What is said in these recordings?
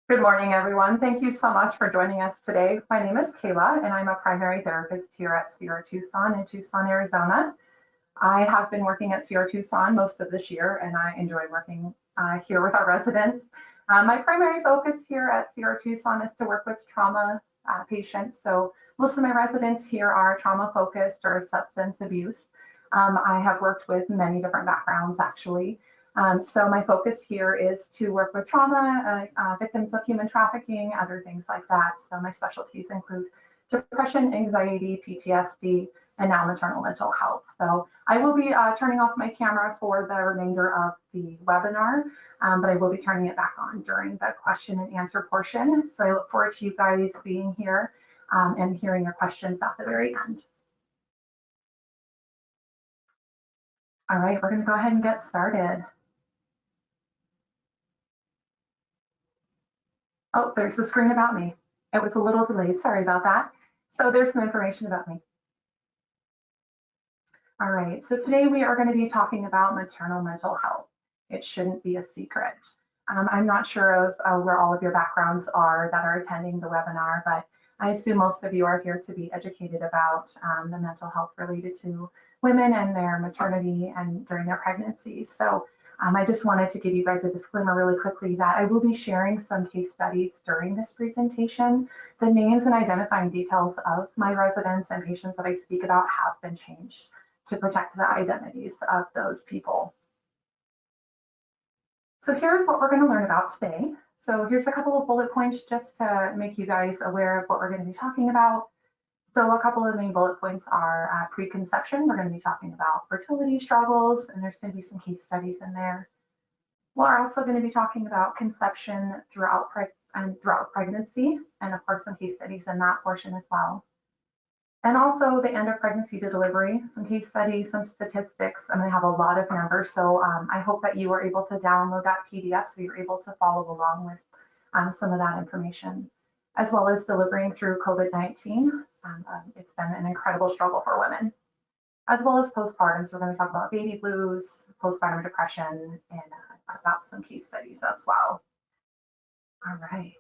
Good morning, everyone. Thank you so much for joining us today. My name is Kayla, and I'm a primary therapist here at CR Tucson in Tucson, Arizona. I have been working at CR Tucson most of this year, and I enjoy working here with our residents. My primary focus here at CR Tucson is to work with trauma patients. So most of my residents here are trauma focused or substance abuse. I have worked with many different backgrounds, actually. So my focus here is to work with trauma, victims of human trafficking, other things like that. So my specialties include depression, anxiety, PTSD, and now maternal mental health. So I will be turning off my camera for the remainder of the webinar, but I will be turning it back on during the question and answer portion. So I look forward to you guys being here and hearing your questions at the very end. All right, we're going to go ahead and get started. Oh, there's a screen about me. It was a little delayed, sorry about that. So there's some information about me. All right, so today we are going to be talking about maternal mental health. It shouldn't be a secret. I'm not sure of where all of your backgrounds are that are attending the webinar, but I assume most of you are here to be educated about the mental health related to women and their maternity and during their pregnancies. So I just wanted to give you guys a disclaimer really quickly that I will be sharing some case studies during this presentation. The names and identifying details of my residents and patients that I speak about have been changed to protect the identities of those people. So here's what we're going to learn about today. So here's a couple of bullet points just to make you guys aware of what we're going to be talking about. So a couple of the main bullet points are preconception. We're going to be talking about fertility struggles, and there's going to be some case studies in there. We're also going to be talking about conception throughout pregnancy, and of course some case studies in that portion as well. And also the end of pregnancy to delivery, some case studies, some statistics. I'm going to have a lot of numbers, so I hope that you were able to download that PDF so you're able to follow along with some of that information, as well as delivering through COVID-19. It's been an incredible struggle for women, as well as postpartum. So we're going to talk about baby blues, postpartum depression, and about some case studies as well. All right.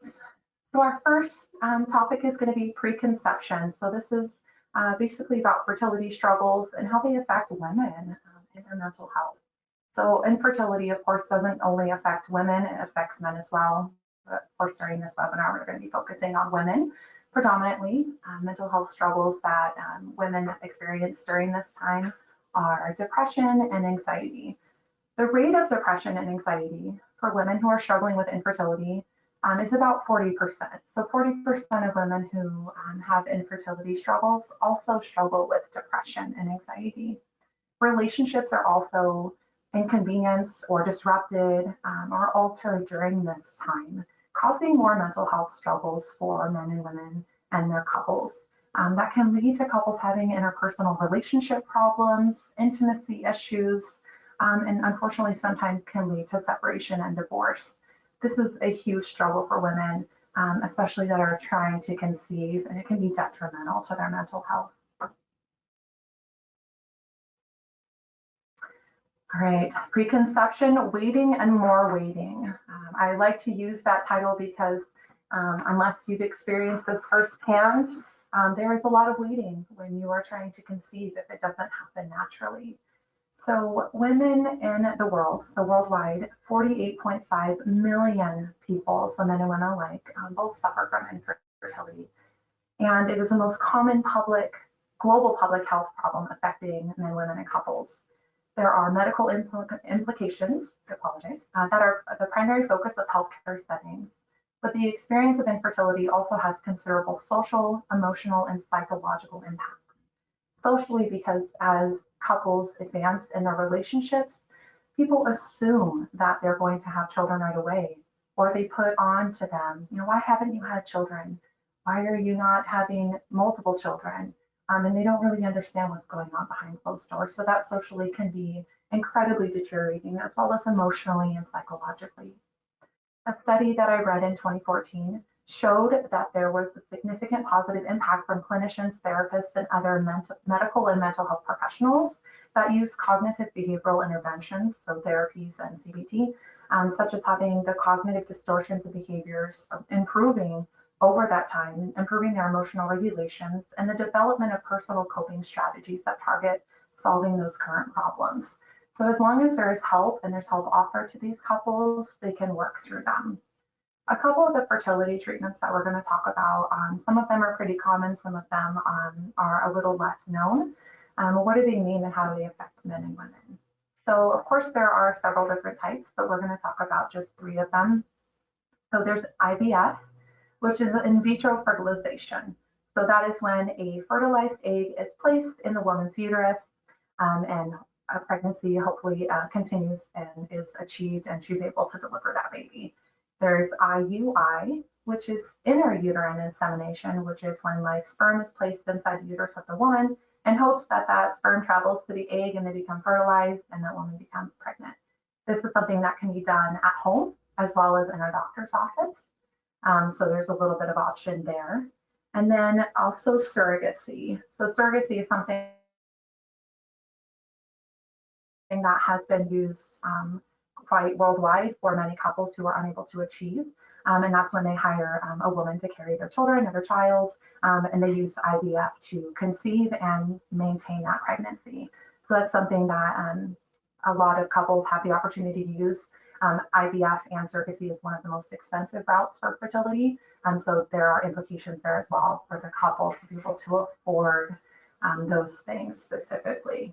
So our first topic is going to be preconception. So this is basically about fertility struggles and how they affect women in their mental health. So infertility, of course, doesn't only affect women, it affects men as well. But of course, during this webinar, we're going to be focusing on women predominantly. Mental health struggles that women experience during this time are depression and anxiety. The rate of depression and anxiety for women who are struggling with infertility is about 40%. So 40% of women who have infertility struggles also struggle with depression and anxiety. Relationships are also inconvenienced or disrupted or altered during this time, causing more mental health struggles for men and women and their couples. That can lead to couples having interpersonal relationship problems, intimacy issues, and unfortunately sometimes can lead to separation and divorce. This is a huge struggle for women, especially that are trying to conceive, and it can be detrimental to their mental health. All right, preconception, waiting and more waiting. I like to use that title because unless you've experienced this firsthand, there is a lot of waiting when you are trying to conceive if it doesn't happen naturally. So women in the world, so worldwide, 48.5 million people, so men and women alike, both suffer from infertility. And it is the most common global public health problem affecting men, women, and couples. There are medical implications, that are the primary focus of healthcare settings. But the experience of infertility also has considerable social, emotional, and psychological impacts. Socially, because as couples advance in their relationships, people assume that they're going to have children right away, or they put on to them, why haven't you had children? Why are you not having multiple children? And they don't really understand what's going on behind closed doors. So that socially can be incredibly deteriorating, as well as emotionally and psychologically. A study that I read in 2014 showed that there was a significant positive impact from clinicians, therapists, and other medical and mental health professionals that use cognitive behavioral interventions, so therapies and CBT, such as having the cognitive distortions of behaviors improving over that time, improving their emotional regulations, and the development of personal coping strategies that target solving those current problems. So as long as there is help and there's help offered to these couples, they can work through them. A couple of the fertility treatments that we're going to talk about, some of them are pretty common, some of them are a little less known. What do they mean and how do they affect men and women? So of course there are several different types, but we're going to talk about just 3 of them. So there's IVF, which is in vitro fertilization. So that is when a fertilized egg is placed in the woman's uterus, and a pregnancy hopefully continues and is achieved and she's able to deliver that baby. There's IUI, which is intrauterine insemination, which is when live sperm is placed inside the uterus of the woman in hopes that that sperm travels to the egg and they become fertilized and that woman becomes pregnant. This is something that can be done at home as well as in a doctor's office. So there's a little bit of option there. And then also surrogacy. So surrogacy is something that has been used quite worldwide for many couples who are unable to achieve. And that's when they hire a woman to carry their children or their child, and they use IVF to conceive and maintain that pregnancy. So that's something that a lot of couples have the opportunity to use. IVF and surrogacy is one of the most expensive routes for fertility. So there are implications there as well for the couple to be able to afford those things specifically.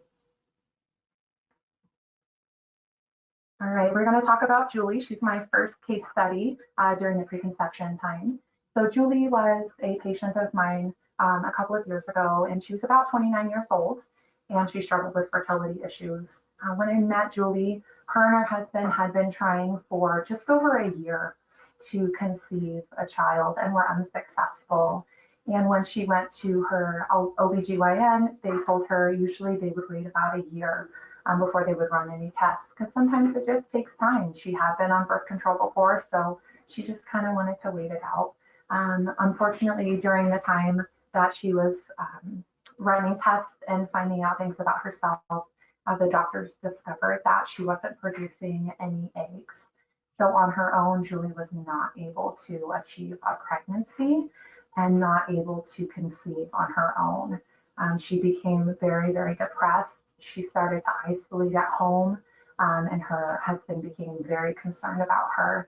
All right, we're going to talk about Julie. She's my first case study during the preconception time. So Julie was a patient of mine a couple of years ago, and she was about 29 years old, and she struggled with fertility issues. When I met Julie, her and her husband had been trying for just over a year to conceive a child and were unsuccessful. And when she went to her OBGYN, they told her usually they would wait about a year before they would run any tests, because sometimes it just takes time. She had been on birth control before, so she just kind of wanted to wait it out. Unfortunately, during the time that she was running tests and finding out things about herself, the doctors discovered that she wasn't producing any eggs. So on her own, Julie was not able to achieve a pregnancy and not able to conceive on her own. She became very, very depressed. She started to isolate at home, and her husband became very concerned about her.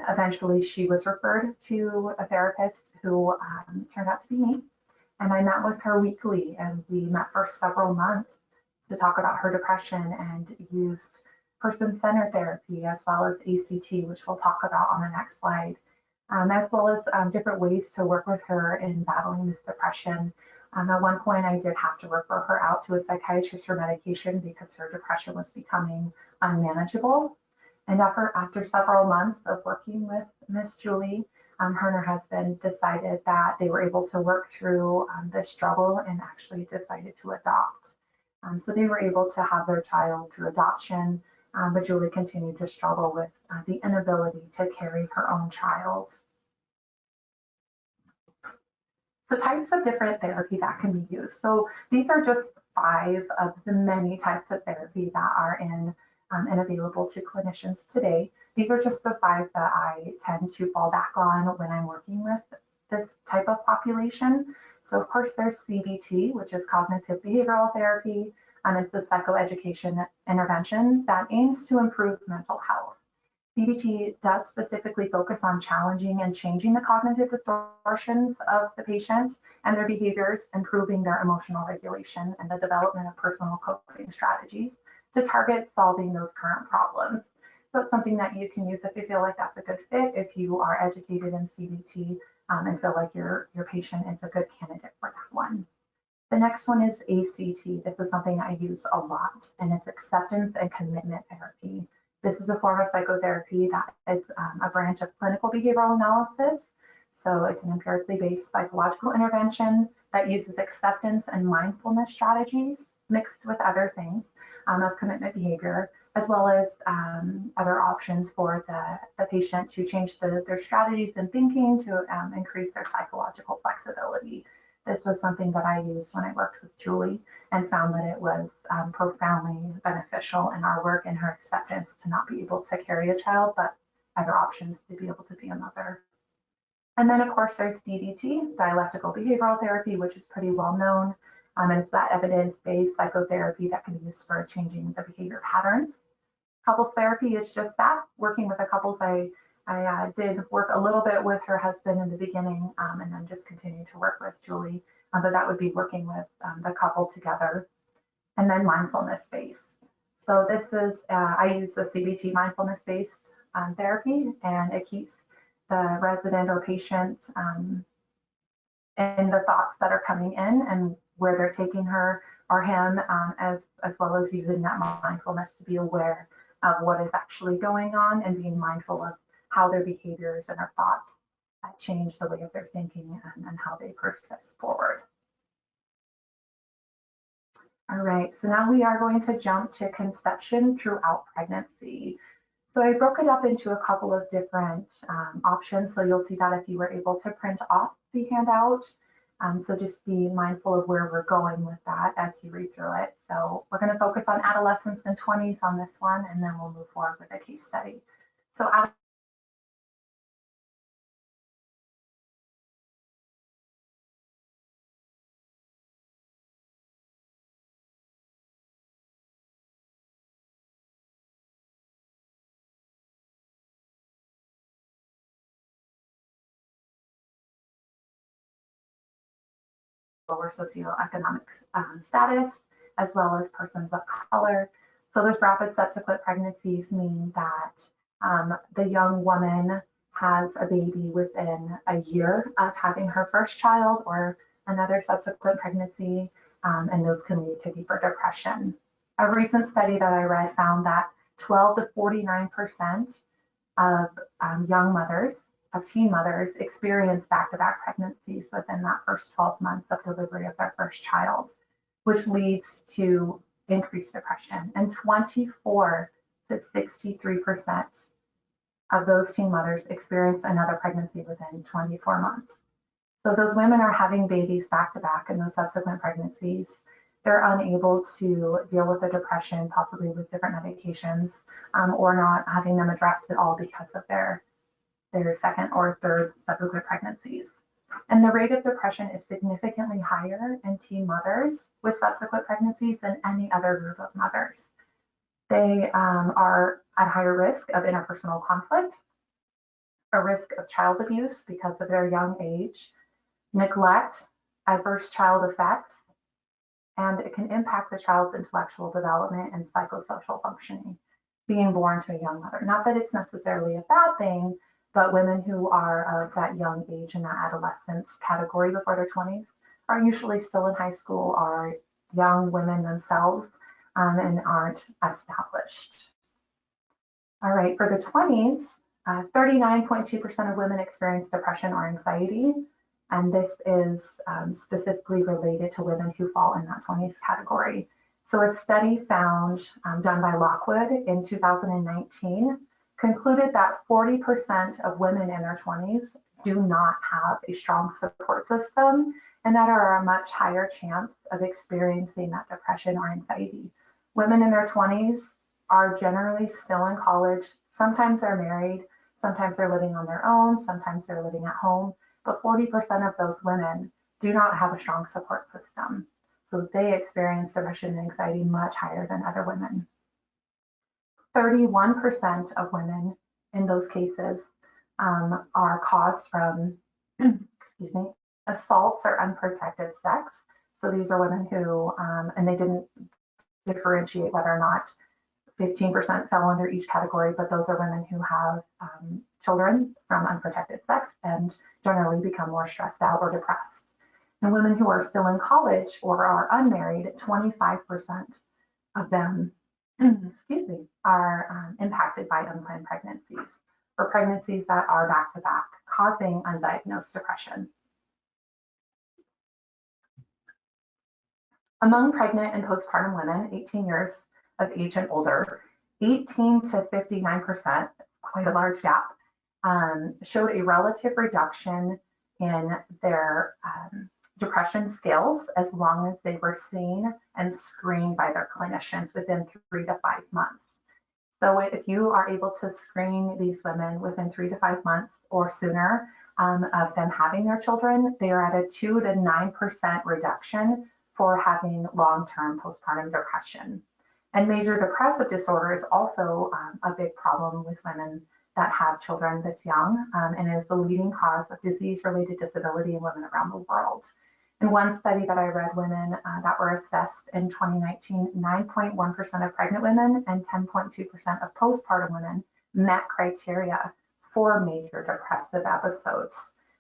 Eventually, she was referred to a therapist who turned out to be me. And I met with her weekly, and we met for several months to talk about her depression and used person-centered therapy as well as ACT, which we'll talk about on the next slide, as well as different ways to work with her in battling this depression. At one point, I did have to refer her out to a psychiatrist for medication because her depression was becoming unmanageable. And after several months of working with Miss Julie, her and her husband decided that they were able to work through the struggle and actually decided to adopt. So they were able to have their child through adoption, but Julie continued to struggle with the inability to carry her own child. So types of different therapy that can be used. So these are just 5 of the many types of therapy that are in and available to clinicians today. These are just the 5 that I tend to fall back on when I'm working with this type of population. So of course there's CBT, which is cognitive behavioral therapy, and it's a psychoeducation intervention that aims to improve mental health. CBT does specifically focus on challenging and changing the cognitive distortions of the patient and their behaviors, improving their emotional regulation and the development of personal coping strategies to target solving those current problems. So it's something that you can use if you feel like that's a good fit, if you are educated in CBT and feel like your patient is a good candidate for that one. The next one is ACT. This is something I use a lot, and it's acceptance and commitment therapy. This is a form of psychotherapy that is a branch of clinical behavioral analysis. So it's an empirically based psychological intervention that uses acceptance and mindfulness strategies mixed with other things of commitment behavior, as well as other options for the patient to change their strategies and thinking to increase their psychological flexibility. This was something that I used when I worked with Julie and found that it was profoundly beneficial in our work and her acceptance to not be able to carry a child, but other options to be able to be a mother. And then, of course, there's DBT, dialectical behavioral therapy, which is pretty well known. And it's that evidence-based psychotherapy that can be used for changing the behavior patterns. Couples therapy is just that, working with the couples. I did work a little bit with her husband in the beginning, and then just continue to work with Julie. But that would be working with the couple together. And then mindfulness-based. So this is, I use the CBT mindfulness-based therapy, and it keeps the resident or patient in the thoughts that are coming in and where they're taking her or him, as well as using that mindfulness to be aware of what is actually going on and being mindful of how their behaviors and their thoughts change the way of their thinking and how they persist forward. All right, so now we are going to jump to conception throughout pregnancy. So I broke it up into a couple of different options. So you'll see that if you were able to print off the handout. So just be mindful of where we're going with that as you read through it. So we're going to focus on adolescents and 20s on this one, and then we'll move forward with a case study. So lower socioeconomic status, as well as persons of color. So those rapid subsequent pregnancies mean that the young woman has a baby within a year of having her first child or another subsequent pregnancy, and those can lead to deeper depression. A recent study that I read found that 12 to 49% of young mothers, of teen mothers, experience back-to-back pregnancies within that first 12 months of delivery of their first child, which leads to increased depression. And 24 to 63% of those teen mothers experience another pregnancy within 24 months. So those women are having babies back-to-back in those subsequent pregnancies. They're unable to deal with the depression, possibly with different medications, or not having them addressed at all because of their second or third subsequent pregnancies. And the rate of depression is significantly higher in teen mothers with subsequent pregnancies than any other group of mothers. They are at higher risk of interpersonal conflict, a risk of child abuse because of their young age, neglect, adverse child effects, and it can impact the child's intellectual development and psychosocial functioning, being born to a young mother. Not that it's necessarily a bad thing, but women who are of that young age in that adolescence category before their 20s are usually still in high school, are young women themselves, and aren't established. All right, for the 20s, 39.2% of women experience depression or anxiety, and this is specifically related to women who fall in that 20s category. So a study found, done by Lockwood in 2019, concluded that 40% of women in their 20s do not have a strong support system and that are a much higher chance of experiencing that depression or anxiety. Women in their 20s are generally still in college. Sometimes they're married, sometimes they're living on their own, sometimes they're living at home, but 40% of those women do not have a strong support system. So they experience depression and anxiety much higher than other women. 31% of women in those cases are caused from, excuse me, assaults or unprotected sex. So these are women who, and they didn't differentiate whether or not 15% fell under each category, but those are women who have children from unprotected sex and generally become more stressed out or depressed. And women who are still in college or are unmarried, 25% of them, excuse me, are impacted by unplanned pregnancies or pregnancies that are back-to-back, causing undiagnosed depression. Among pregnant and postpartum women, 18 years of age and older, 18 to 59%, quite a large gap, showed a relative reduction in their depression scales as long as they were seen and screened by their clinicians within 3 to 5 months. So if you are able to screen these women within 3 to 5 months or sooner of them having their children, they are at a 2 to 9% reduction for having long-term postpartum depression. And major depressive disorder is also a big problem with women that have children this young, and is the leading cause of disease-related disability in women around the world. In one study that I read, women that were assessed in 2019, 9.1% of pregnant women and 10.2% of postpartum women met criteria for major depressive episodes.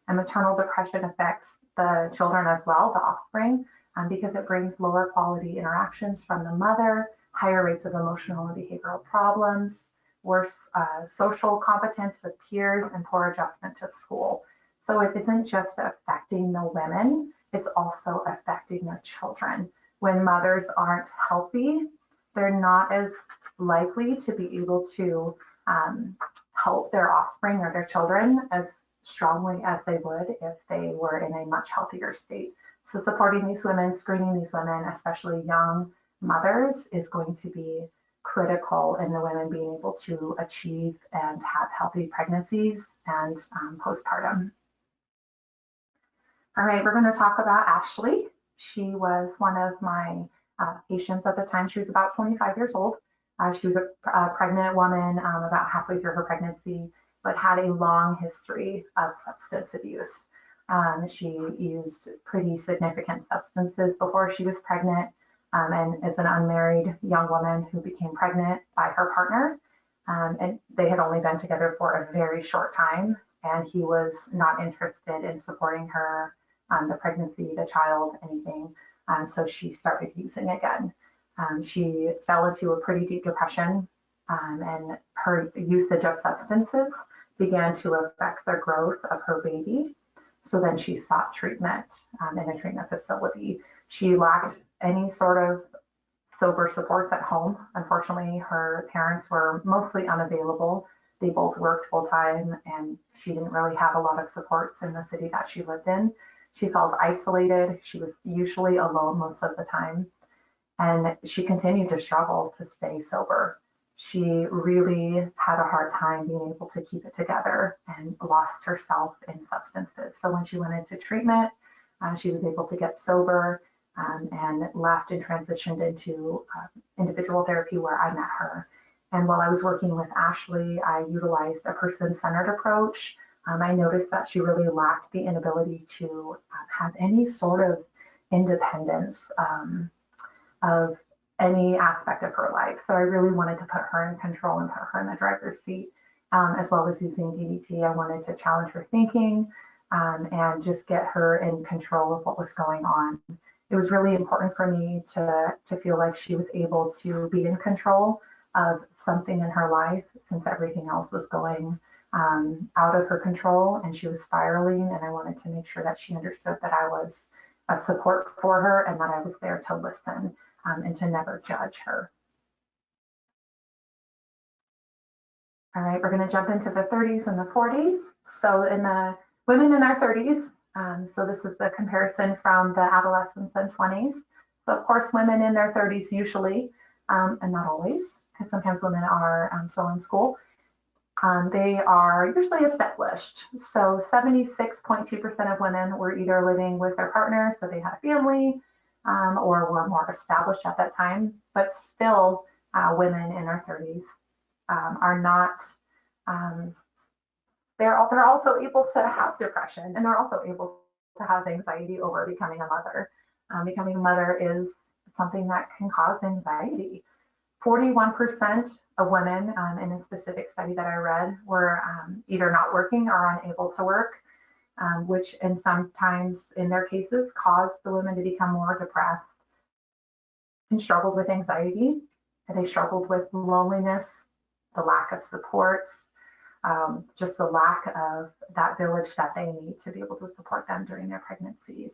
And maternal depression affects the children as well, the offspring, because it brings lower quality interactions from the mother, higher rates of emotional and behavioral problems, worse social competence with peers, and poor adjustment to school. So it isn't just affecting the women, it's also affecting their children. When mothers aren't healthy, they're not as likely to be able to help their offspring or their children as strongly as they would if they were in a much healthier state. So supporting these women, screening these women, especially young mothers, is going to be critical in the women being able to achieve and have healthy pregnancies and postpartum. All right, we're going to talk about Ashley. She was one of my patients at the time. She was about 25 years old. She was a pregnant woman about halfway through her pregnancy, but had a long history of substance abuse. She used pretty significant substances before she was pregnant, and is an unmarried young woman who became pregnant by her partner. And they had only been together for a very short time, and he was not interested in supporting her, the pregnancy, the child, anything. So she started using again. She fell into a pretty deep depression, and her usage of substances began to affect the growth of her baby. So then she sought treatment in a treatment facility. She lacked any sort of sober supports at home. Unfortunately, her parents were mostly unavailable. They both worked full time, and she didn't really have a lot of supports in the city that she lived in. She felt isolated. She was usually alone most of the time, and she continued to struggle to stay sober. She really had a hard time being able to keep it together and lost herself in substances. So when she went into treatment, she was able to get sober, and left and transitioned into individual therapy where I met her. And while I was working with Ashley, I utilized a person-centered approach. I noticed that she really lacked the inability to have any sort of independence of any aspect of her life. So I really wanted to put her in control and put her in the driver's seat, as well as using DBT. I wanted to challenge her thinking, and just get her in control of what was going on. It was really important for me to feel like she was able to be in control of something in her life, since everything else was going out of her control and she was spiraling. And I wanted to make sure that she understood that I was a support for her and that I was there to listen, and to never judge her. All right, we're going to jump into the 30s and the 40s. So in the women in their 30s, so this is the comparison from the adolescents and 20s. So of course, women in their 30s usually, and not always, because sometimes women are still in school, they are usually established. So 76.2% of women were either living with their partner, so they had a family, or were more established at that time. But still, women in their 30s are not, they're also able to have depression, and they're also able to have anxiety over becoming a mother. Becoming a mother is something that can cause anxiety. 41% of women in a specific study that I read were either not working or unable to work, which and sometimes in their cases caused the women to become more depressed and struggled with anxiety. And they struggled with loneliness, the lack of supports, just the lack of that village that they need to be able to support them during their pregnancies.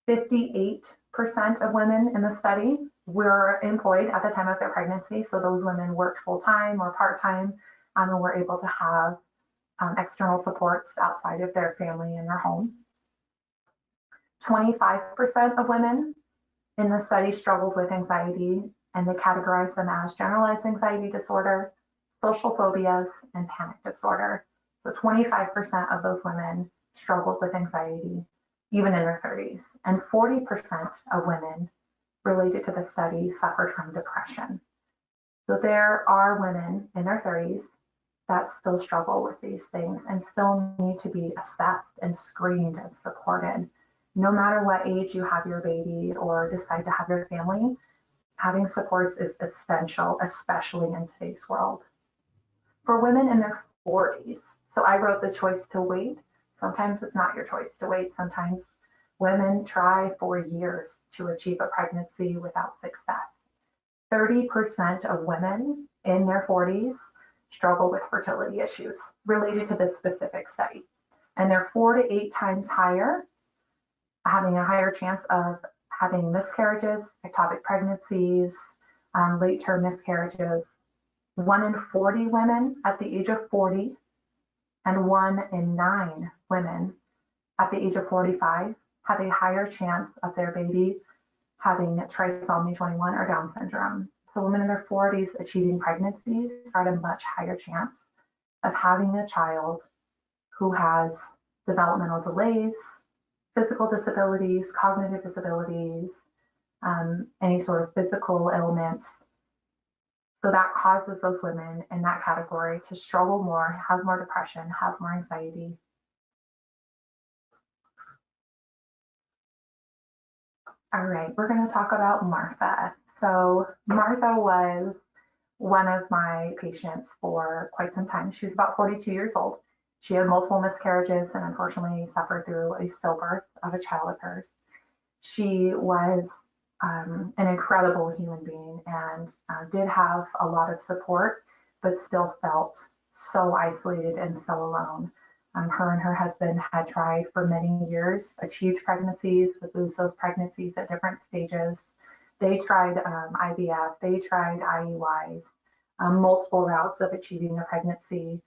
58% of women in the study were employed at the time of their pregnancy. So those women worked full-time or part-time, and were able to have external supports outside of their family and their home. 25% of women in the study struggled with anxiety, and they categorized them as generalized anxiety disorder, social phobias, and panic disorder. So 25% of those women struggled with anxiety, even in their 30s, and 40% of women related to the study suffered from depression. So there are women in their 30s that still struggle with these things and still need to be assessed and screened and supported. No matter what age you have your baby or decide to have your family, having supports is essential, especially in today's world. For women in their 40s, so I wrote the choice to wait. Sometimes it's not your choice to wait. Sometimes women try for years to achieve a pregnancy without success. 30% of women in their 40s struggle with fertility issues related to this specific study. And they're 4 to 8 times higher, having a higher chance of having miscarriages, ectopic pregnancies, late-term miscarriages. 1 in 40 women at the age of 40 and 1 in 9 women at the age of 45 have a higher chance of their baby having trisomy 21 or Down syndrome. So women in their 40s achieving pregnancies are at a much higher chance of having a child who has developmental delays, physical disabilities, cognitive disabilities, any sort of physical ailments. So that causes those women in that category to struggle more, have more depression, have more anxiety. All right, we're going to talk about Martha. So Martha was one of my patients for quite some time. She was about 42 years old. She had multiple miscarriages and unfortunately suffered through a stillbirth of a child of hers. She was an incredible human being and did have a lot of support, but still felt so isolated and so alone. Her and her husband had tried for many years, achieved pregnancies, would lose those pregnancies at different stages. They tried IVF, they tried IUIs, multiple routes of achieving a pregnancy.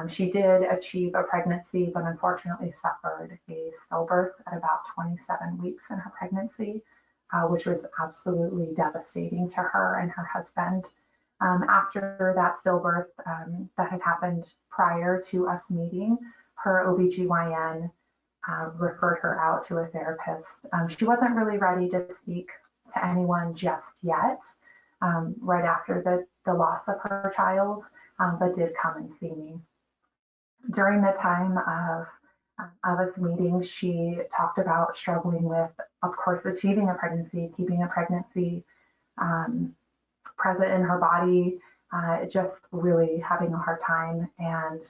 She did achieve a pregnancy, but unfortunately suffered a stillbirth at about 27 weeks in her pregnancy, which was absolutely devastating to her and her husband. After that stillbirth that had happened prior to us meeting, her OBGYN referred her out to a therapist. She wasn't really ready to speak to anyone just yet, right after the loss of her child, but did come and see me. During the time of us meeting, she talked about struggling with, of course, achieving a pregnancy, keeping a pregnancy present in her body, just really having a hard time. And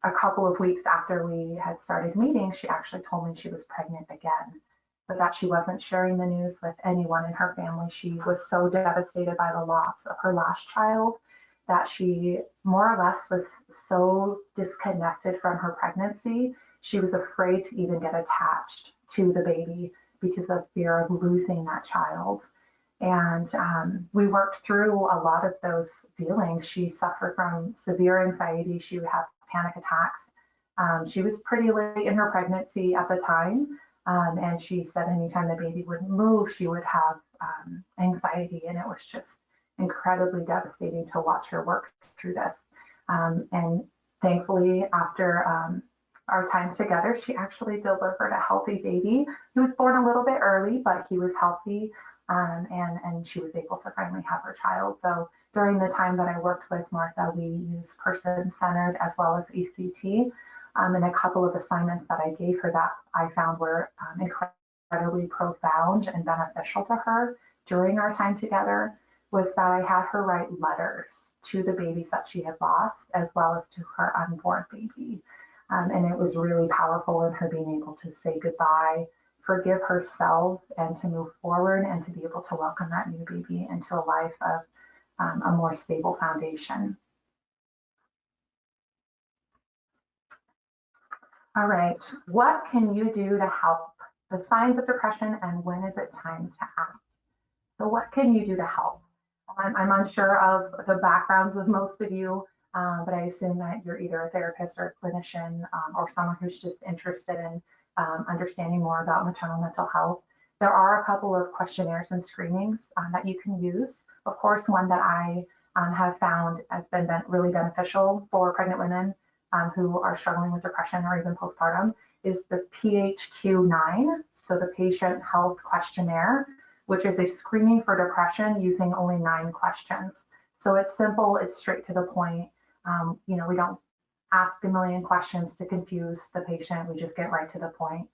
a couple of weeks after we had started meeting, she actually told me she was pregnant again, but that she wasn't sharing the news with anyone in her family. She was so devastated by the loss of her last child that she more or less was so disconnected from her pregnancy. She was afraid to even get attached to the baby because of fear of losing that child. And we worked through a lot of those feelings. She suffered from severe anxiety. She would have panic attacks. She was pretty late in her pregnancy at the time. And she said anytime the baby wouldn't move, she would have anxiety. And it was just incredibly devastating to watch her work through this. And thankfully, after our time together, she actually delivered a healthy baby. He was born a little bit early, but he was healthy. And she was able to finally have her child. So during the time that I worked with Martha, we used person-centered as well as ECT. And a couple of assignments that I gave her that I found were incredibly profound and beneficial to her during our time together was that I had her write letters to the babies that she had lost, as well as to her unborn baby. And it was really powerful in her being able to say goodbye, forgive herself, and to move forward and to be able to welcome that new baby into a life of a more stable foundation. All right, what can you do to help? The signs of depression and when is it time to act? So what can you do to help? I'm unsure of the backgrounds of most of you, but I assume that you're either a therapist or a clinician or someone who's just interested in understanding more about maternal mental health. There are a couple of questionnaires and screenings that you can use. Of course, one that I have found has been really beneficial for pregnant women who are struggling with depression or even postpartum is the PHQ-9, so the Patient Health Questionnaire, which is a screening for depression using only 9 questions. So it's simple, it's straight to the point. We don't ask a million questions to confuse the patient, we just get right to the point.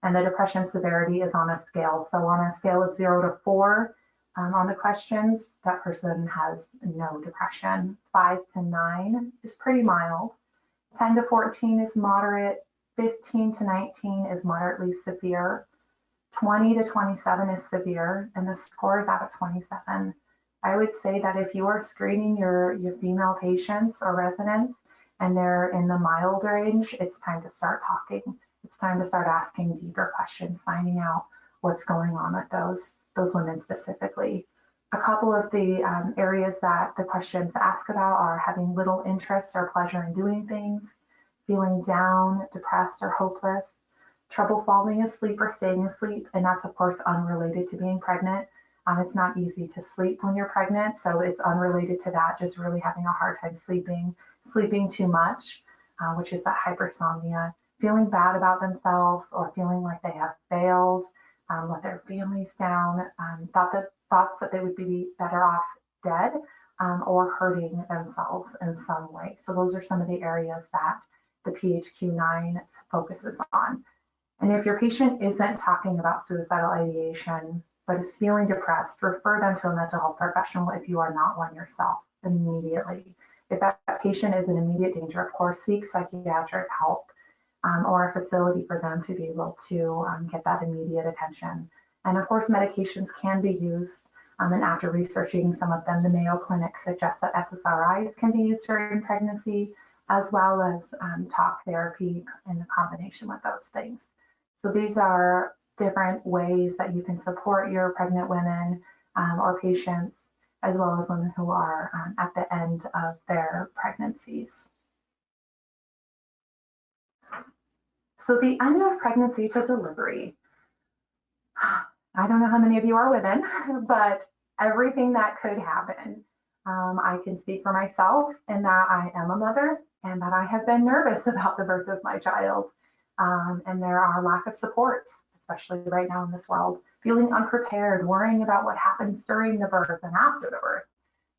And the depression severity is on a scale. So on a scale of 0 to 4 on the questions, that person has no depression. 5 to 9 is pretty mild. 10 to 14 is moderate. 15 to 19 is moderately severe. 20 to 27 is severe, and the score is out of 27. I would say that if you are screening your female patients or residents and they're in the mild range, it's time to start talking. It's time to start asking deeper questions, finding out what's going on with those women specifically. A couple of the areas that the questions ask about are having little interest or pleasure in doing things, feeling down, depressed, or hopeless, trouble falling asleep or staying asleep, and that's of course unrelated to being pregnant. It's not easy to sleep when you're pregnant, so it's unrelated to that, just really having a hard time sleeping too much, which is that hypersomnia, feeling bad about themselves or feeling like they have failed, let their families down, thoughts that they would be better off dead or hurting themselves in some way. So those are some of the areas that the PHQ-9 focuses on. And if your patient isn't talking about suicidal ideation, but is feeling depressed, refer them to a mental health professional if you are not one yourself immediately. If that patient is in immediate danger, of course, seek psychiatric help or a facility for them to be able to get that immediate attention. And of course, medications can be used. And after researching some of them, the Mayo Clinic suggests that SSRIs can be used during pregnancy, as well as talk therapy in combination with those things. So these are different ways that you can support your pregnant women or patients, as well as women who are at the end of their pregnancies. So the end of pregnancy to delivery. I don't know how many of you are women, but everything that could happen. I can speak for myself in that I am a mother and that I have been nervous about the birth of my child. And there are lack of supports, especially right now in this world, feeling unprepared, worrying about what happens during the birth and after the birth,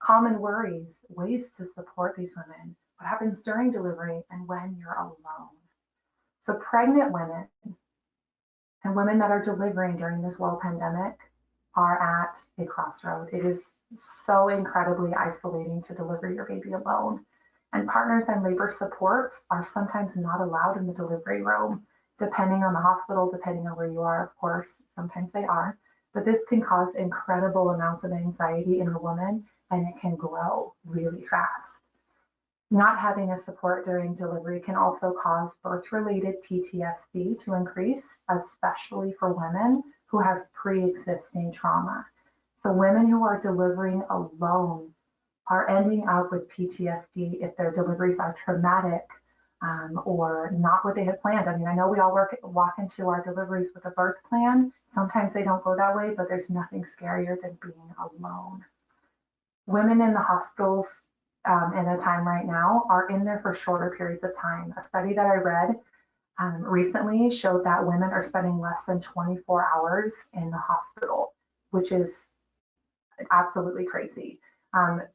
common worries, ways to support these women, what happens during delivery and when you're alone. So pregnant women and women that are delivering during this world pandemic are at a crossroad. It is so incredibly isolating to deliver your baby alone. And partners and labor supports are sometimes not allowed in the delivery room, depending on the hospital, depending on where you are, of course, sometimes they are. But this can cause incredible amounts of anxiety in the woman, and it can grow really fast. Not having a support during delivery can also cause birth-related PTSD to increase, especially for women who have pre-existing trauma. So women who are delivering alone are ending up with PTSD if their deliveries are traumatic or not what they had planned. I mean, I know we all walk into our deliveries with a birth plan. Sometimes they don't go that way, but there's nothing scarier than being alone. Women in the hospitals in a time right now are in there for shorter periods of time. A study that I read recently showed that women are spending less than 24 hours in the hospital, which is absolutely crazy.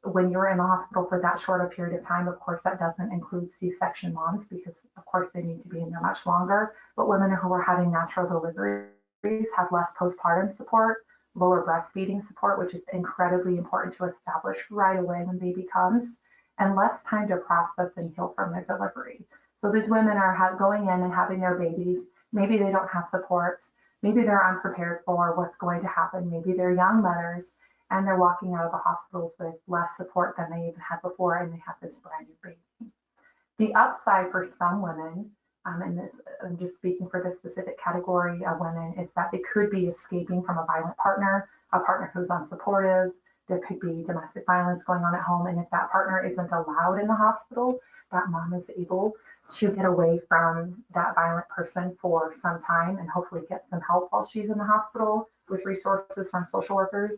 When you're in the hospital for that short a period of time, of course, that doesn't include C-section moms because, of course, they need to be in there much longer. But women who are having natural deliveries have less postpartum support, lower breastfeeding support, which is incredibly important to establish right away when baby comes, and less time to process and heal from their delivery. So these women are going in and having their babies. Maybe they don't have supports. Maybe they're unprepared for what's going to happen. Maybe they're young mothers and they're walking out of the hospitals with less support than they even had before, and they have this brand new baby. The upside for some women, and this, I'm just speaking for this specific category of women, is that they could be escaping from a violent partner, a partner who's unsupportive, There could be domestic violence going on at home. And if that partner isn't allowed in the hospital, that mom is able to get away from that violent person for some time and hopefully get some help while she's in the hospital with resources from social workers,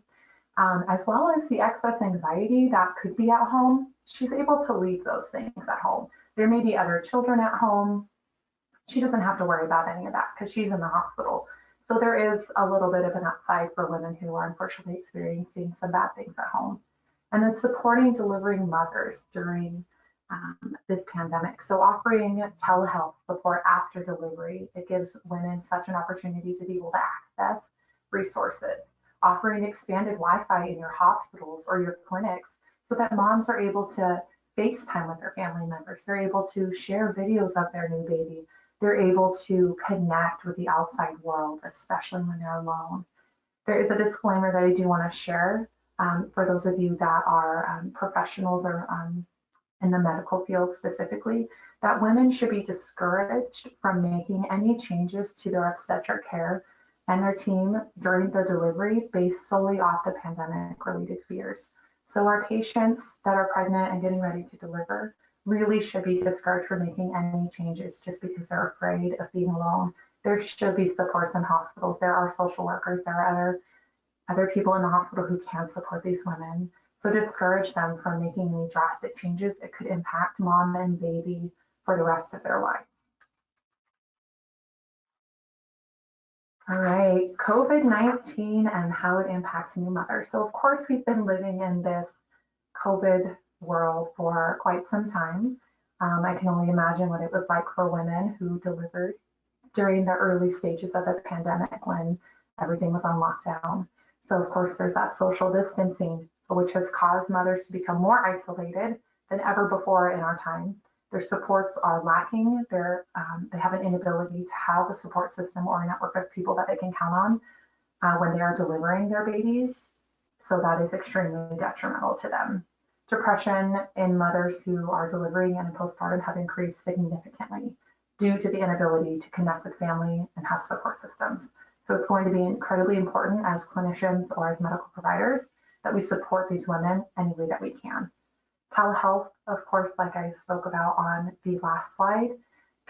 as well as the excess anxiety that could be at home. She's able to leave those things at home. There may be other children at home. She doesn't have to worry about any of that because she's in the hospital. So there is a little bit of an upside for women who are unfortunately experiencing some bad things at home. And then supporting delivering mothers during this pandemic. So offering telehealth support after delivery, it gives women such an opportunity to be able to access resources. Offering expanded Wi-Fi in your hospitals or your clinics so that moms are able to FaceTime with their family members. They're able to share videos of their new baby. They're able to connect with the outside world, especially when they're alone. There is a disclaimer that I do want to share for those of you that are professionals or in the medical field specifically, that women should be discouraged from making any changes to their obstetric care and their team during the delivery based solely off the pandemic-related fears. So our patients that are pregnant and getting ready to deliver really should be discouraged from making any changes just because they're afraid of being alone. There should be supports in hospitals. There are social workers. There are other people in the hospital who can support these women. So discourage them from making any drastic changes. It could impact mom and baby for the rest of their lives. All right, COVID-19 and how it impacts new mothers. So of course, we've been living in this COVID world for quite some time. I can only imagine what it was like for women who delivered during the early stages of the pandemic when everything was on lockdown. So of course, there's that social distancing, which has caused mothers to become more isolated than ever before in our time. Their supports are lacking. They have an inability to have a support system or a network of people that they can count on when they are delivering their babies. So that is extremely detrimental to them. Depression in mothers who are delivering and in postpartum have increased significantly due to the inability to connect with family and have support systems. So it's going to be incredibly important as clinicians or as medical providers that we support these women any way that we can. Telehealth, of course, like I spoke about on the last slide,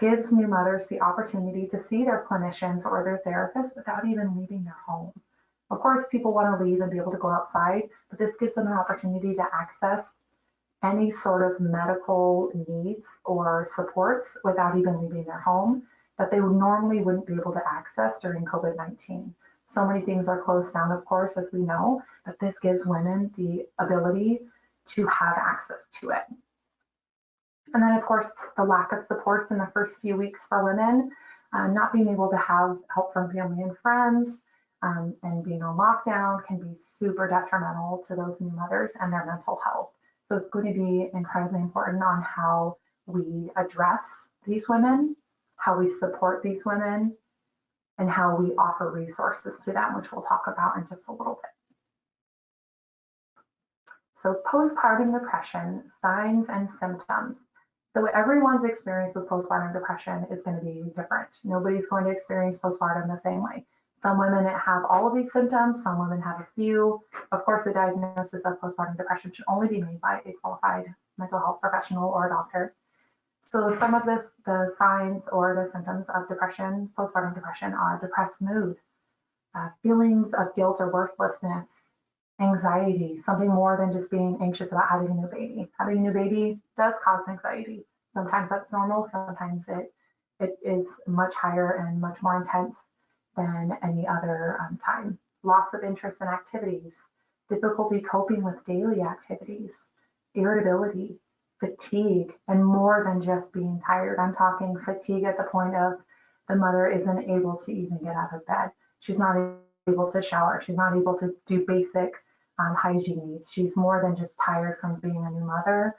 gives new mothers the opportunity to see their clinicians or their therapists without even leaving their home. Of course, people want to leave and be able to go outside, but this gives them an opportunity to access any sort of medical needs or supports without even leaving their home that they normally wouldn't be able to access during COVID-19. So many things are closed down, of course, as we know, but this gives women the ability to have access to it. And then, of course, the lack of supports in the first few weeks for women, not being able to have help from family and friends, and being on lockdown can be super detrimental to those new mothers and their mental health. So it's going to be incredibly important on how we address these women, how we support these women, and how we offer resources to them, which we'll talk about in just a little bit. So postpartum depression, signs and symptoms. So everyone's experience with postpartum depression is going to be different. Nobody's going to experience postpartum the same way. Some women have all of these symptoms, some women have a few. Of course, the diagnosis of postpartum depression should only be made by a qualified mental health professional or a doctor. So some of the signs or the symptoms of depression, postpartum depression, are depressed mood, feelings of guilt or worthlessness, anxiety, something more than just being anxious about having a new baby. Having a new baby does cause anxiety. Sometimes that's normal, sometimes it is much higher and much more intense than any other time. Loss of interest in activities, difficulty coping with daily activities, irritability, fatigue, and more than just being tired. I'm talking fatigue at the point of the mother isn't able to even get out of bed. She's not able to shower. She's not able to do basic hygiene needs. She's more than just tired from being a new mother.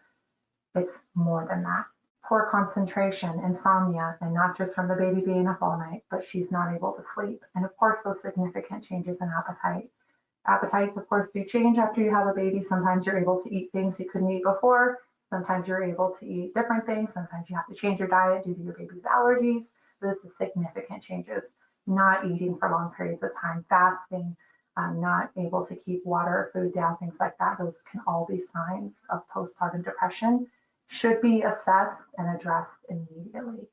It's more than that. Poor concentration, insomnia, and not just from the baby being up all night, but she's not able to sleep. And of course, those significant changes in appetite. Appetites, of course, do change after you have a baby. Sometimes you're able to eat things you couldn't eat before. Sometimes you're able to eat different things. Sometimes you have to change your diet due to your baby's allergies. This is significant changes. Not eating for long periods of time, fasting, not able to keep water or food down, things like that. Those can all be signs of postpartum depression, should be assessed and addressed immediately.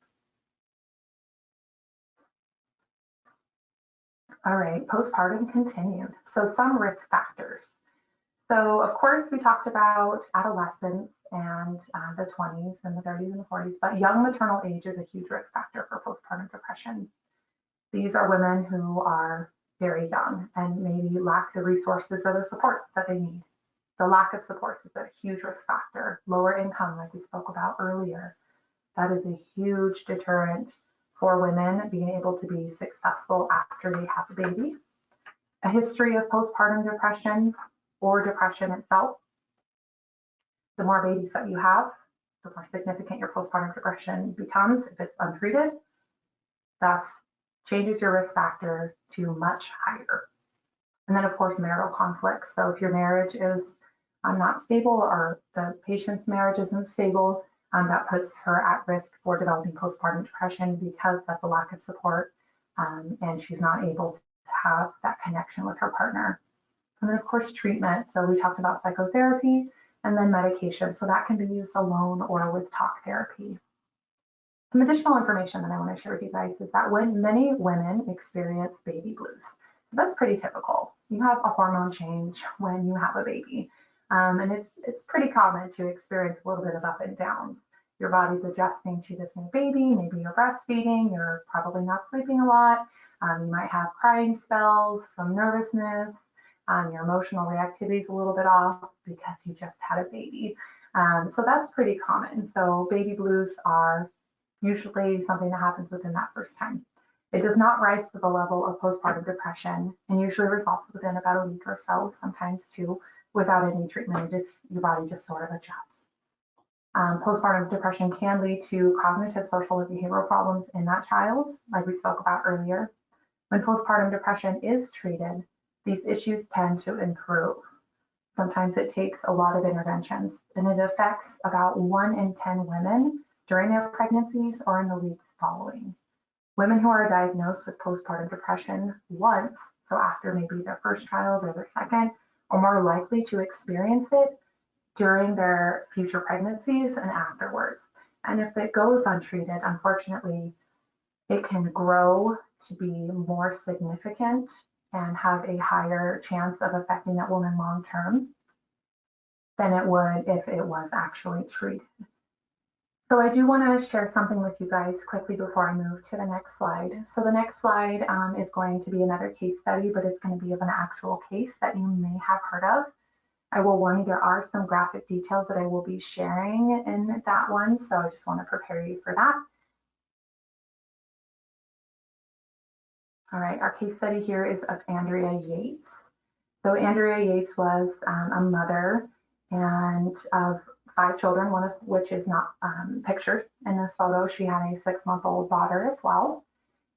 All right, postpartum continued. So some risk factors. So of course we talked about adolescence and the 20s and the 30s and the 40s, but young maternal age is a huge risk factor for postpartum depression. These are women who are very young and maybe lack the resources or the supports that they need. The lack of supports is a huge risk factor. Lower income, like we spoke about earlier, that is a huge deterrent for women being able to be successful after they have a baby. A history of postpartum depression or depression itself. The more babies that you have, the more significant your postpartum depression becomes if it's untreated. Thus, changes your risk factor to much higher. And then, of course, marital conflicts. So if your marriage is not stable or the patient's marriage isn't stable, that puts her at risk for developing postpartum depression because that's a lack of support and she's not able to have that connection with her partner. And then, of course, treatment. So we talked about psychotherapy and then medication. So that can be used alone or with talk therapy. Some additional information that I want to share with you guys is that when many women experience baby blues. So that's pretty typical. You have a hormone change when you have a baby. And it's pretty common to experience a little bit of up and downs. Your body's adjusting to this new baby. Maybe you're breastfeeding. You're probably not sleeping a lot. You might have crying spells, some nervousness. Your emotional reactivity is a little bit off because you just had a baby. So that's pretty common. So baby blues are usually something that happens within that first time. It does not rise to the level of postpartum depression and usually resolves within about a week or so, sometimes two, without any treatment. Your body just sort of adjusts. Postpartum depression can lead to cognitive, social, and behavioral problems in that child, like we spoke about earlier. When postpartum depression is treated, these issues tend to improve. Sometimes it takes a lot of interventions, and it affects about 1 in 10 women during their pregnancies or in the weeks following. Women who are diagnosed with postpartum depression once, so after maybe their first child or their second, are more likely to experience it during their future pregnancies and afterwards. And if it goes untreated, unfortunately, it can grow to be more significant and have a higher chance of affecting that woman long term than it would if it was actually treated. So I do want to share something with you guys quickly before I move to the next slide. So the next slide is going to be another case study, but it's going to be of an actual case that you may have heard of. I will warn you, there are some graphic details that I will be sharing in that one, so I just want to prepare you for that. All right, our case study here is of Andrea Yates. So Andrea Yates was a mother and of 5 children, one of which is not pictured in this photo. She had a 6-month-old daughter as well,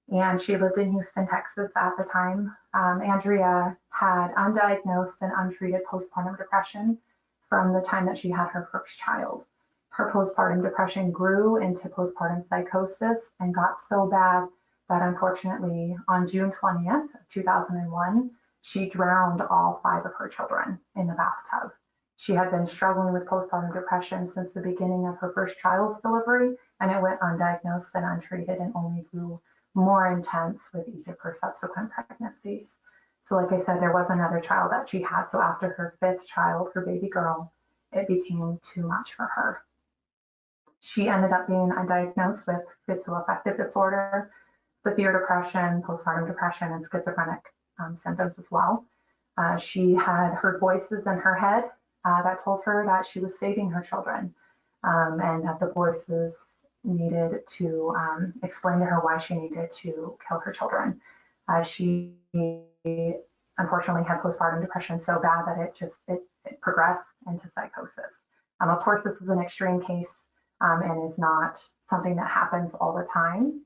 and she lived in Houston, Texas at the time. Andrea had undiagnosed and untreated postpartum depression from the time that she had her first child. Her postpartum depression grew into postpartum psychosis and got so bad that unfortunately on June 20th, 2001, she drowned all 5 of her children in the bathtub. She had been struggling with postpartum depression since the beginning of her first child's delivery, and it went undiagnosed and untreated and only grew more intense with each of her subsequent pregnancies. So like I said, there was another child that she had. So after her 5th child, her baby girl, it became too much for her. She ended up being undiagnosed with schizoaffective disorder, severe depression, postpartum depression, and schizophrenic symptoms as well. She had heard voices in her head that told her that she was saving her children and that the voices needed to explain to her why she needed to kill her children. She unfortunately had postpartum depression so bad that it progressed into psychosis. Of course, this is an extreme case and is not something that happens all the time,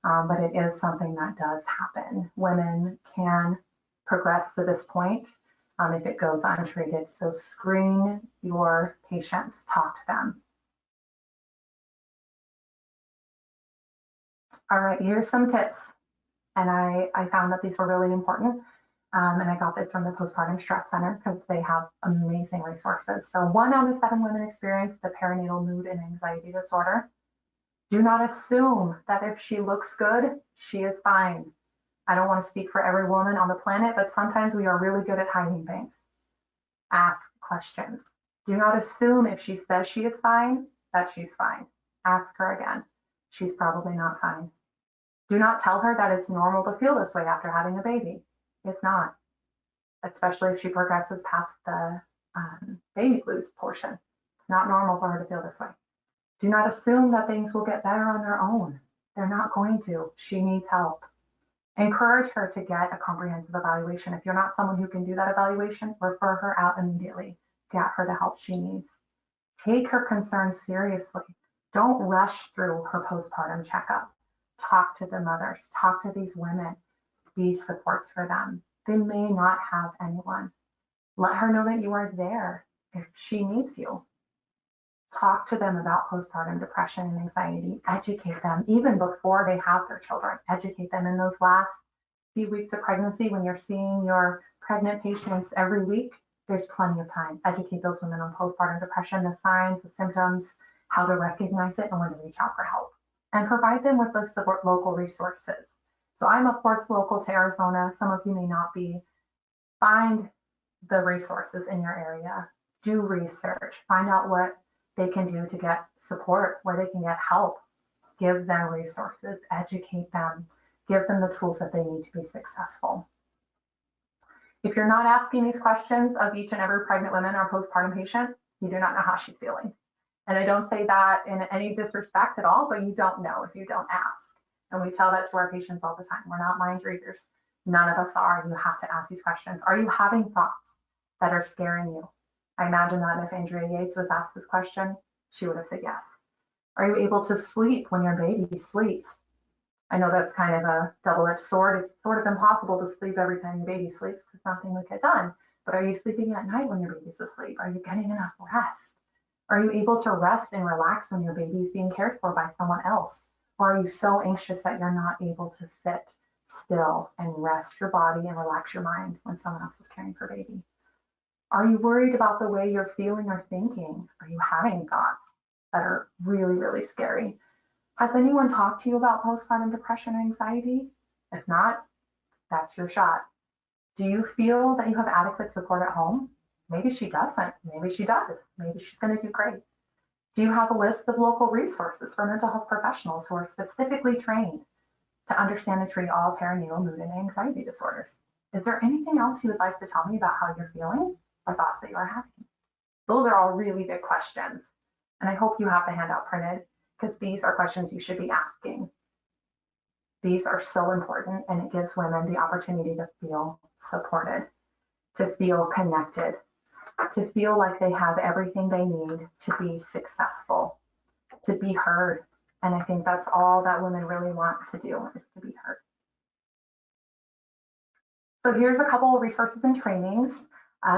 but it is something that does happen. Women can progress to this point if it goes untreated. So screen your patients, talk to them. All right, here's some tips. And I found that these were really important. And I got this from the Postpartum Stress Center because they have amazing resources. So 1 out of 7 women experience the perinatal mood and anxiety disorder. Do not assume that if she looks good, she is fine. I don't want to speak for every woman on the planet, but sometimes we are really good at hiding things. Ask questions. Do not assume if she says she is fine, that she's fine. Ask her again. She's probably not fine. Do not tell her that it's normal to feel this way after having a baby. It's not, especially if she progresses past the baby blues portion. It's not normal for her to feel this way. Do not assume that things will get better on their own. They're not going to. She needs help. Encourage her to get a comprehensive evaluation. If you're not someone who can do that evaluation, refer her out immediately. Get her the help she needs. Take her concerns seriously. Don't rush through her postpartum checkup. Talk to the mothers, talk to these women, be supports for them. They may not have anyone. Let her know that you are there if she needs you. Talk to them about postpartum depression and anxiety. Educate them even before they have their children. Educate them in those last few weeks of pregnancy when you're seeing your pregnant patients every week. There's plenty of time. Educate those women on postpartum depression, the signs, the symptoms, how to recognize it, and when to reach out for help. And provide them with lists of local resources. So I'm of course local to Arizona. Some of you may not be. Find the resources in your area. Do research. Find out what they can do to get support, where they can get help. Give them resources, educate them, give them the tools that they need to be successful. If you're not asking these questions of each and every pregnant woman or postpartum patient, you do not know how she's feeling. And I don't say that in any disrespect at all, but you don't know if you don't ask. And we tell that to our patients all the time. We're not mind readers. None of us are. You have to ask these questions. Are you having thoughts that are scaring you? I imagine that if Andrea Yates was asked this question, she would have said yes. Are you able to sleep when your baby sleeps? I know that's kind of a double-edged sword. It's sort of impossible to sleep every time your baby sleeps because nothing would get done. But are you sleeping at night when your baby's asleep? Are you getting enough rest? Are you able to rest and relax when your baby is being cared for by someone else? Or are you so anxious that you're not able to sit still and rest your body and relax your mind when someone else is caring for baby? Are you worried about the way you're feeling or thinking? Are you having thoughts that are really, really scary? Has anyone talked to you about postpartum depression and anxiety? If not, that's your shot. Do you feel that you have adequate support at home? Maybe she doesn't. Maybe she does. Maybe she's going to do great. Do you have a list of local resources for mental health professionals who are specifically trained to understand and treat all perinatal mood and anxiety disorders? Is there anything else you would like to tell me about how you're feeling or thoughts that you are having? Those are all really big questions. And I hope you have the handout printed because these are questions you should be asking. These are so important and it gives women the opportunity to feel supported, to feel connected, to feel like they have everything they need to be successful, to be heard. And I think that's all that women really want to do is to be heard. So here's a couple of resources and trainings.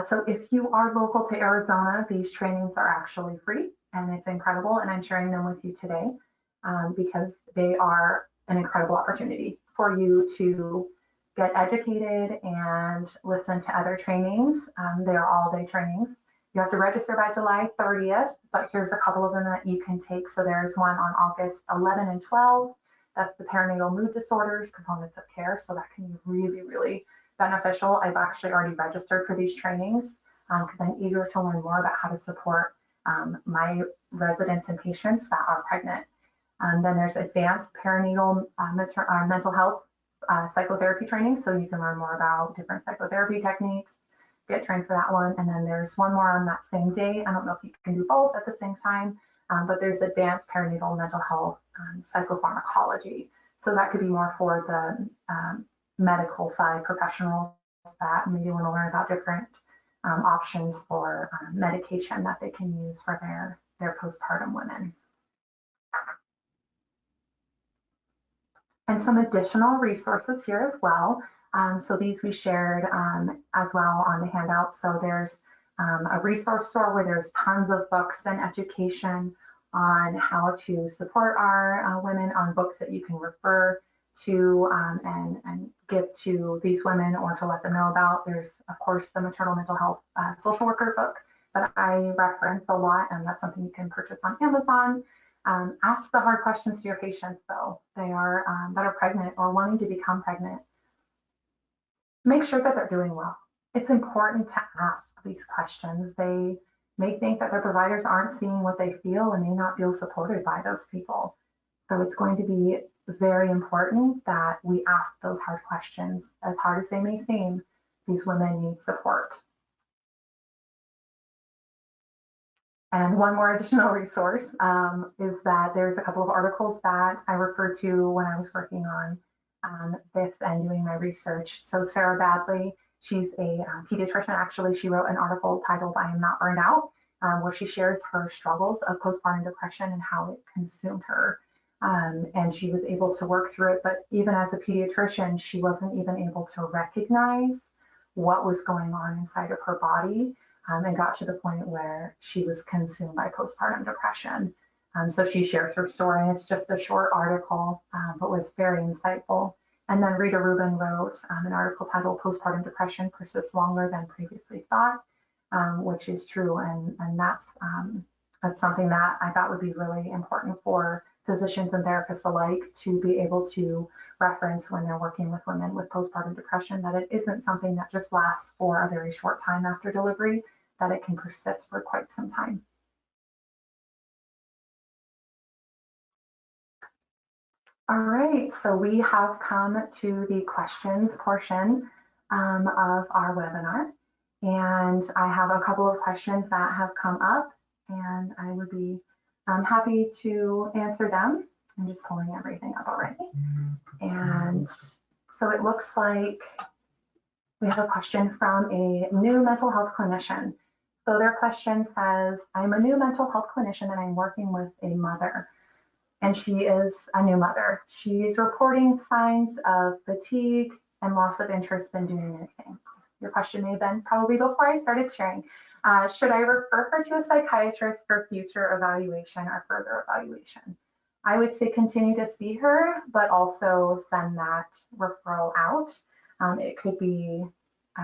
So if you are local to Arizona, these trainings are actually free and it's incredible. And I'm sharing them with you today because they are an incredible opportunity for you to get educated and listen to other trainings. They are all-day trainings. You have to register by July 30th, but here's a couple of them that you can take. So there's one on August 11 and 12. That's the perinatal mood disorders, components of care. So that can be really, really beneficial. I've actually already registered for these trainings because I'm eager to learn more about how to support my residents and patients that are pregnant. Then there's advanced perinatal mental health psychotherapy training, so you can learn more about different psychotherapy techniques, get trained for that one. And then there's one more on that same day. I don't know if you can do both at the same time, but there's advanced perinatal mental health psychopharmacology. So that could be more for the medical side professionals that maybe want to learn about different options for medication that they can use for their postpartum women. And some additional resources here as well. So these we shared as well on the handout. So there's a resource store where there's tons of books and education on how to support our women, on books that you can refer to and give to these women or to let them know about. There's, of course, the Maternal Mental Health social worker book that I reference a lot, and that's something you can purchase on Amazon. Ask the hard questions to your patients, though. They are that are pregnant or wanting to become pregnant. Make sure that they're doing well. It's important to ask these questions. They may think that their providers aren't seeing what they feel and may not feel supported by those people. So it's going to be very important that we ask those hard questions. As hard as they may seem, these women need support. And one more additional resource is that there's a couple of articles that I referred to when I was working on this and doing my research. So Sarah Badley, she's a pediatrician. Actually, she wrote an article titled "I Am Not Burned Out," where she shares her struggles of postpartum depression and how it consumed her. And she was able to work through it. But even as a pediatrician, she wasn't even able to recognize what was going on inside of her body. And got to the point where she was consumed by postpartum depression. So she shares her story, and it's just a short article, but was very insightful. And then Rita Rubin wrote an article titled "Postpartum Depression Persists Longer Than Previously Thought," which is true, and that's something that I thought would be really important for physicians and therapists alike to be able to reference when they're working with women with postpartum depression, that it isn't something that just lasts for a very short time after delivery, that it can persist for quite some time. All right, so we have come to the questions portion of our webinar, and I have a couple of questions that have come up, and I would be happy to answer them. I'm just pulling everything up already. And so it looks like we have a question from a new mental health clinician. So their question says, "I'm a new mental health clinician and I'm working with a mother, and she is a new mother. She's reporting signs of fatigue and loss of interest in doing anything." Your question may have been probably before I started sharing. Should I refer her to a psychiatrist for future evaluation or further evaluation? I would say continue to see her, but also send that referral out. It could be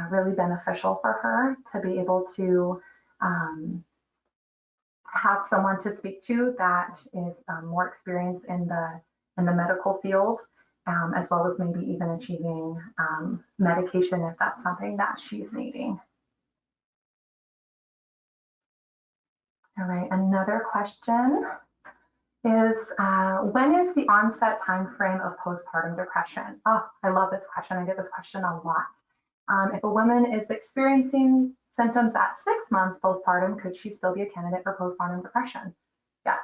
really beneficial for her to be able to have someone to speak to that is more experienced in the medical field, as well as maybe even achieving medication if that's something that she's needing. All right, another question is, when is the onset time frame of postpartum depression? Oh, I love this question. I get this question a lot. If a woman is experiencing symptoms at 6 months postpartum, could she still be a candidate for postpartum depression? Yes.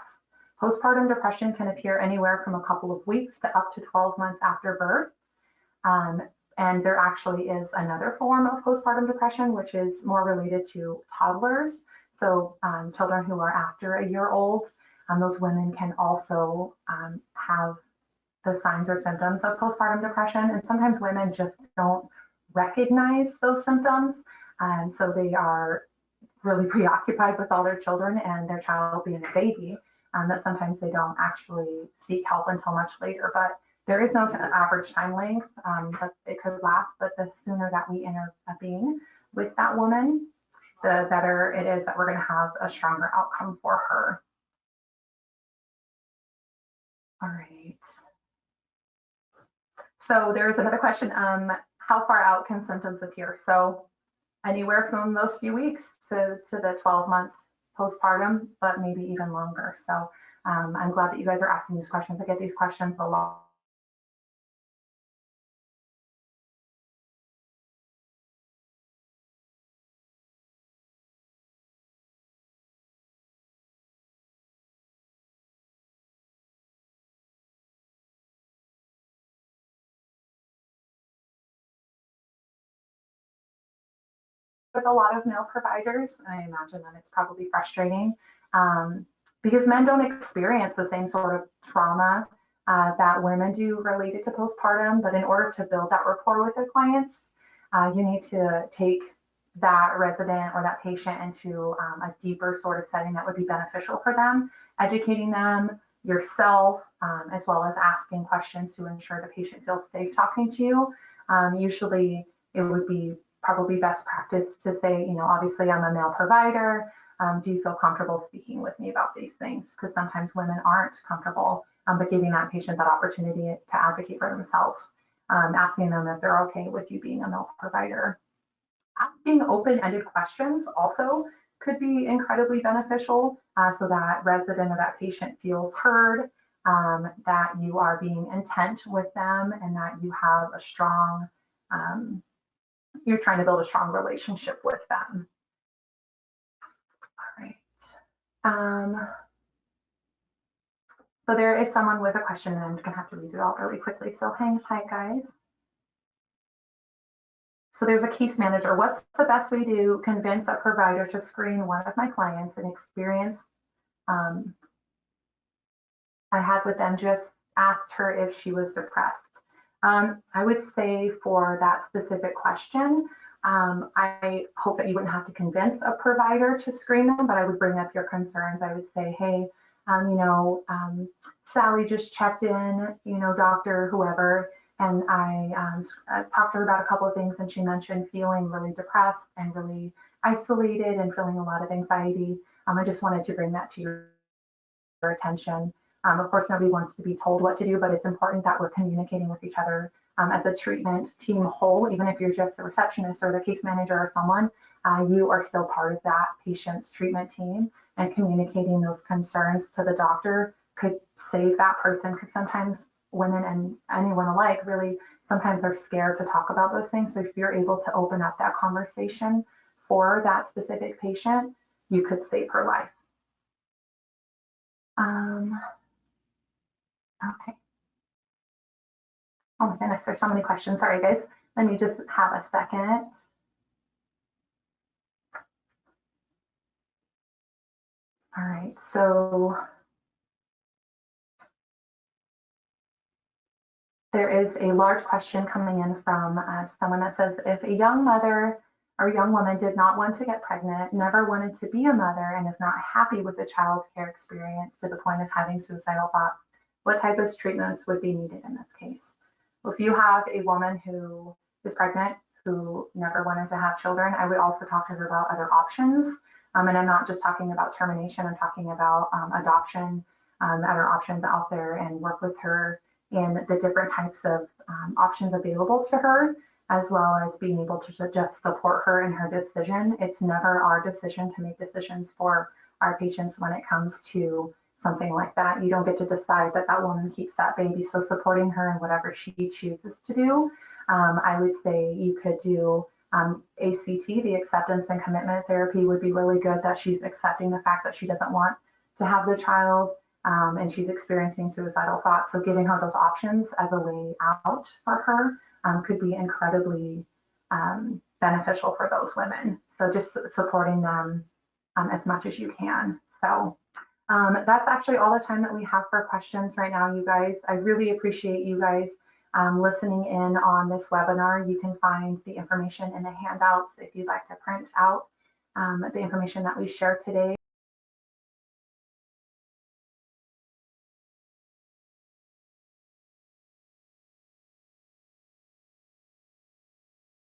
Postpartum depression can appear anywhere from a couple of weeks to up to 12 months after birth. And there actually is another form of postpartum depression, which is more related to toddlers. So children who are after a year old, those women can also have the signs or symptoms of postpartum depression. And sometimes women just don't recognize those symptoms. So they are really preoccupied with all their children and their child being a baby, that sometimes they don't actually seek help until much later. But there is no average time length that it could last, but the sooner that we intervene with that woman, the better it is that we're going to have a stronger outcome for her. All right. So there's another question. How far out can symptoms appear? So anywhere from those few weeks to the 12 months postpartum, but maybe even longer. So I'm glad that you guys are asking these questions. I get these questions a lot. With a lot of male providers, and I imagine that it's probably frustrating because men don't experience the same sort of trauma that women do related to postpartum. But in order to build that rapport with their clients, you need to take that resident or that patient into a deeper sort of setting that would be beneficial for them, educating them, yourself, as well as asking questions to ensure the patient feels safe talking to you. Usually it would be probably best practice to say, obviously I'm a male provider. Do you feel comfortable speaking with me about these things? Because sometimes women aren't comfortable, but giving that patient that opportunity to advocate for themselves, asking them if they're okay with you being a male provider. Asking open-ended questions also could be incredibly beneficial, so that resident or that patient feels heard, that you are being intent with them, and that you have a strong, you're trying to build a strong relationship with them. All right. So there is someone with a question, and I'm going to have to read it all really quickly. So hang tight, guys. So there's a case manager. What's the best way to convince a provider to screen one of my clients? An experience I had with them, just asked her if she was depressed. I would say for that specific question, I hope that you wouldn't have to convince a provider to screen them, but I would bring up your concerns. I would say, hey, Sally just checked in, doctor, whoever, and I talked to her about a couple of things, and she mentioned feeling really depressed and really isolated and feeling a lot of anxiety. I just wanted to bring that to your attention. Of course, nobody wants to be told what to do, but it's important that we're communicating with each other as a treatment team whole. Even if you're just a receptionist or the case manager or someone, you are still part of that patient's treatment team, and communicating those concerns to the doctor could save that person, because sometimes women and anyone alike really sometimes are scared to talk about those things. So if you're able to open up that conversation for that specific patient, you could save her life. Okay. Oh my goodness, there's so many questions. Sorry, guys. Let me just have a second. All right, so there is a large question coming in from someone that says, if a young mother or young woman did not want to get pregnant, never wanted to be a mother, and is not happy with the child care experience to the point of having suicidal thoughts, what type of treatments would be needed in this case? Well, if you have a woman who is pregnant, who never wanted to have children, I would also talk to her about other options. And I'm not just talking about termination, I'm talking about adoption, other options out there, and work with her in the different types of options available to her, as well as being able to just support her in her decision. It's never our decision to make decisions for our patients when it comes to something like that. You don't get to decide that that woman keeps that baby. So supporting her in whatever she chooses to do. I would say you could do ACT, the acceptance and commitment therapy, would be really good, that she's accepting the fact that she doesn't want to have the child, and she's experiencing suicidal thoughts. So giving her those options as a way out for her could be incredibly beneficial for those women. So just supporting them as much as you can. So that's actually all the time that we have for questions right now, you guys. I really appreciate you guys listening in on this webinar. You can find the information in the handouts if you'd like to print out the information that we shared today.